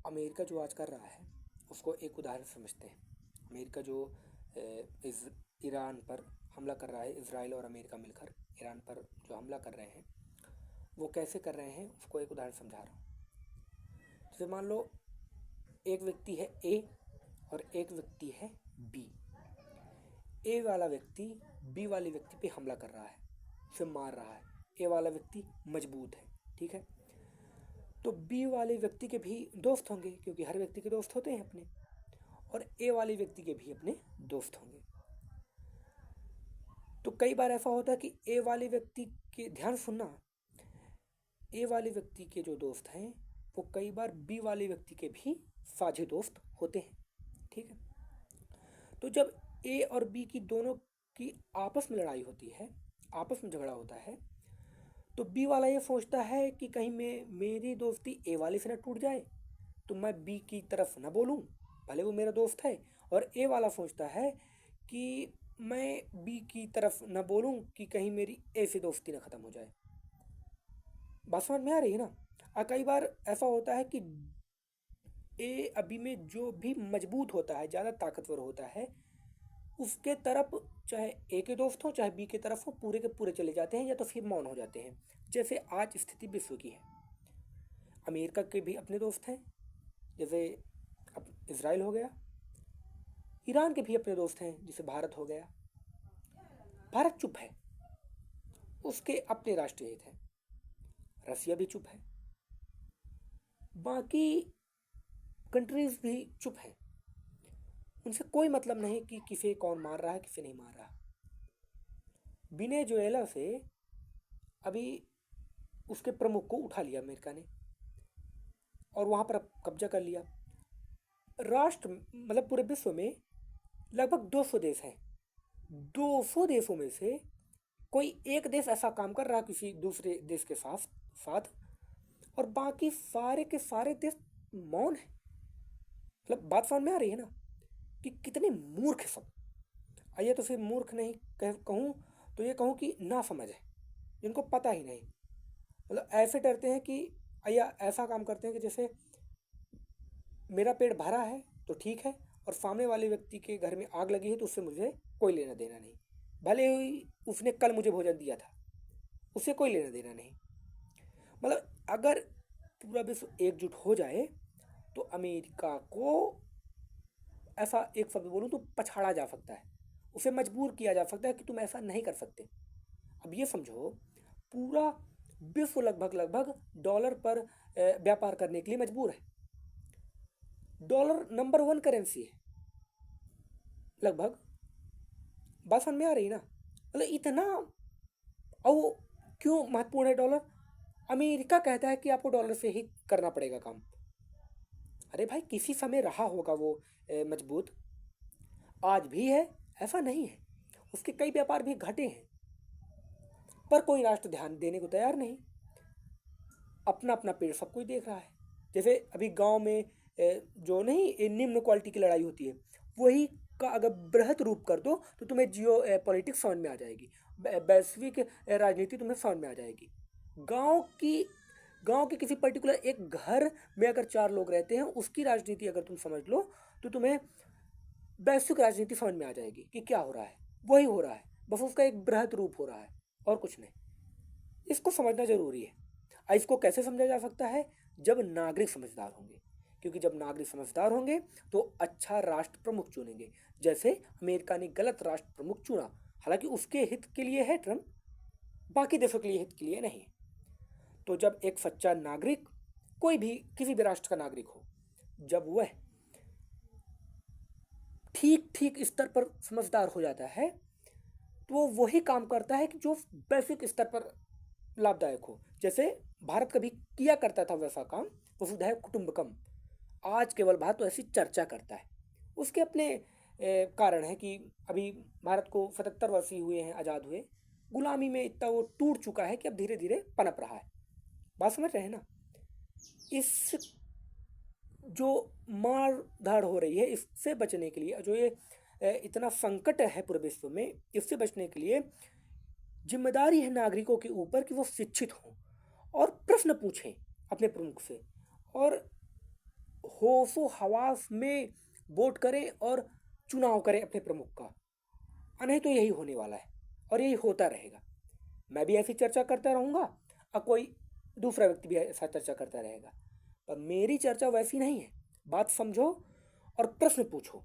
America जो आज कर रहा है उसको एक उदाहरण समझते हैं। अमेरिका जो ईरान पर हमला कर रहा है, इसराइल और अमेरिका मिलकर ईरान पर जो हमला कर रहे हैं वो कैसे कर रहे हैं उसको एक उदाहरण समझा रहा हूँ। जैसे मान लो एक व्यक्ति है ए और एक व्यक्ति है बी। ए वाला व्यक्ति बी वाले व्यक्ति पे हमला कर रहा है, उसे मार रहा है। ए वाला व्यक्ति मजबूत है, ठीक है। तो बी वाले व्यक्ति के भी दोस्त होंगे, क्योंकि हर व्यक्ति के दोस्त होते हैं अपने, और ए वाले व्यक्ति के भी अपने दोस्त होंगे। तो कई बार ऐसा होता है कि ए वाले व्यक्ति के, ध्यान सुनना, ए वाले व्यक्ति के जो दोस्त हैं वो कई बार बी वाले व्यक्ति के भी साझे दोस्त होते हैं, ठीक है। तो जब ए और बी की दोनों की आपस में लड़ाई होती है, आपस में झगड़ा होता है, तो बी वाला ये सोचता है कि कहीं मेरी दोस्ती ए वाले से ना टूट जाए, तो मैं बी की तरफ ना बोलूं, भले वो मेरा दोस्त है। और ए वाला सोचता है कि मैं बी की तरफ ना बोलूं कि कहीं मेरी ए से दोस्ती ना ख़त्म हो जाए। बात समझ में आ रही है ना। कई बार ऐसा होता है कि ए अभी में जो भी मजबूत होता है, ज़्यादा ताकतवर होता है, उसके तरफ चाहे ए के दोस्त हो चाहे बी के तरफ हो, पूरे के पूरे चले जाते हैं या तो फिर मौन हो जाते हैं। जैसे आज स्थिति विश्व की है। अमेरिका के भी अपने दोस्त हैं, जैसे अब इसराइल हो गया। ईरान के भी अपने दोस्त हैं, जैसे भारत हो गया। भारत चुप है, उसके अपने राष्ट्रीय हित हैं। रसिया भी चुप है, बाकी कंट्रीज भी चुप हैं। उनसे कोई मतलब नहीं कि किसे कौन मार रहा है, किसे नहीं मार रहा। वेनेजुएला से अभी उसके प्रमुख को उठा लिया अमेरिका ने और वहाँ पर कब्जा कर लिया। राष्ट्र मतलब पूरे विश्व में लगभग 200 देश हैं। 200 देशों में से कोई एक देश ऐसा काम कर रहा किसी दूसरे देश के साथ, और बाकी सारे के सारे देश मौन है। मतलब बात समझ में आ रही है ना कि कितने मूर्ख है सब। आइए तो फिर मूर्ख नहीं कहूँ तो ये कहूँ कि ना समझ है, जिनको पता ही नहीं। मतलब ऐसे डरते हैं कि या ऐसा काम करते हैं कि जैसे मेरा पेट भरा है तो ठीक है, और सामने वाले व्यक्ति के घर में आग लगी है तो उससे मुझे कोई लेना देना नहीं, भले ही उसने कल मुझे भोजन दिया था, उससे कोई लेना देना नहीं। मतलब अगर पूरा विश्व एकजुट हो जाए तो अमेरिका को, ऐसा एक शब्द बोलूँ तो, पछाड़ा जा सकता है, उसे मजबूर किया जा सकता है कि तुम ऐसा नहीं कर सकते। अब ये समझो, पूरा विश्व लगभग डॉलर पर व्यापार करने के लिए मजबूर है। डॉलर नंबर 1 करेंसी है लगभग। बात समझ में आ रही ना। मतलब इतना, और क्यों महत्वपूर्ण है डॉलर? अमेरिका कहता है कि आपको डॉलर से ही करना पड़ेगा काम। अरे भाई, किसी समय रहा होगा वो मजबूत, आज भी है, ऐसा नहीं है। उसके कई व्यापार भी घटे हैं, पर कोई राष्ट्र ध्यान देने को तैयार नहीं। अपना अपना पेड़ सब कोई देख रहा है। जैसे अभी गांव में जो नहीं निम्न क्वालिटी की लड़ाई होती है, वही का अगर बृहद रूप कर दो तो तुम्हें जियो पॉलिटिक्स समझ में आ जाएगी, वैश्विक राजनीति तुम्हें समझ में आ जाएगी। गांव की गांव के किसी पर्टिकुलर एक घर में अगर 4 लोग रहते हैं, उसकी राजनीति अगर तुम समझ लो तो तुम्हें वैश्विक राजनीति समझ में आ जाएगी कि क्या हो रहा है। वही हो रहा है, बस उसका एक बृहद रूप हो रहा है और कुछ नहीं। इसको समझना जरूरी है। इसको कैसे समझा जा सकता है? जब नागरिक समझदार होंगे, क्योंकि जब नागरिक समझदार होंगे तो अच्छा राष्ट्र प्रमुख चुनेंगे। जैसे अमेरिका ने गलत राष्ट्र प्रमुख चुना, हालांकि उसके हित के लिए है ट्रम्प, बाकी देशों के लिए हित के लिए नहीं। तो जब एक सच्चा नागरिक, कोई भी किसी भी राष्ट्र का नागरिक हो, जब वह ठीक ठीक स्तर पर समझदार हो जाता है तो वो वही काम करता है कि जो वैश्विक स्तर पर लाभदायक हो। जैसे भारत कभी किया करता था वैसा काम, वसुधैव कुटुंबकम। आज केवल भारत तो ऐसी चर्चा करता है। उसके अपने कारण है कि अभी भारत को 77 वर्ष ही हुए हैं आज़ाद हुए। गुलामी में इतना वो टूट चुका है कि अब धीरे धीरे पनप रहा है। बात समझ रहे हैं ना। इस जो मार धाड़ हो रही है, इससे बचने के लिए, जो ये इतना संकट है पूरे विश्व में, इससे बचने के लिए जिम्मेदारी है नागरिकों के ऊपर कि वो शिक्षित हों और प्रश्न पूछें अपने प्रमुख से, और होशो हवास में वोट करें और चुनाव करें अपने प्रमुख का। नहीं तो यही होने वाला है और यही होता रहेगा। मैं भी ऐसी चर्चा करता रहूँगा और कोई दूसरा व्यक्ति भी ऐसा चर्चा करता रहेगा, पर मेरी चर्चा वैसी नहीं है। बात समझो और प्रश्न पूछो।